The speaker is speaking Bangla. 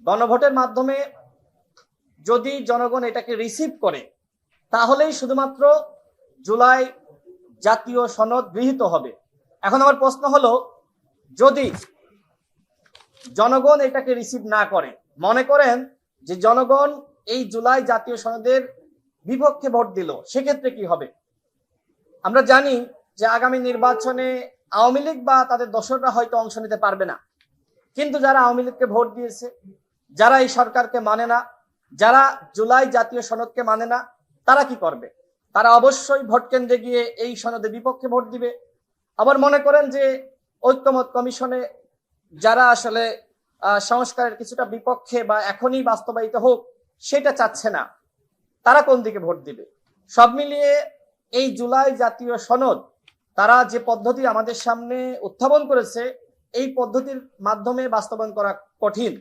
গণভোটের মাধ্যমে যদি জনগণ এটাকে রিসিভ করে তাহলেই শুধুমাত্র জুলাই জাতীয় সনদ গৃহীত হবে। এখন আমার প্রশ্ন হলো, যদি জনগণ এটাকে রিসিভ না করে, মনে করেন যে জনগণ এই জুলাই জাতীয় সনদের বিপক্ষে ভোট দিল, সেক্ষেত্রে কি হবে? আমরা জানি যে আগামী নির্বাচনে আওয়ামী লীগ বা তাদের দোসররা হয়তো অংশ নিতে পারবে না, কিন্তু যারা আওয়ামী লীগকে ভোট দিয়েছে, যারা এই সরকারকে মানে না, যারা জুলাই জাতীয় সনদকে মানে না, তারা কি করবে? তারা অবশ্যই ভোট কেন্দ্রে গিয়ে এই সনদের বিপক্ষে ভোট দিবে। আবার মনে করেন যে ঐক্যমত কমিশনে যারা আসলে সংস্কারের কিছুটা বিপক্ষে বা এখনই বাস্তবায়িত হোক সেটা চাচ্ছে না, তারা কোন দিকে ভোট দিবে? সব মিলিয়ে এই জুলাই জাতীয় সনদ তারা যে পদ্ধতি আমাদের সামনে উত্থাপন করেছে, এই পদ্ধতির মাধ্যমে বাস্তবায়ন করা কঠিন।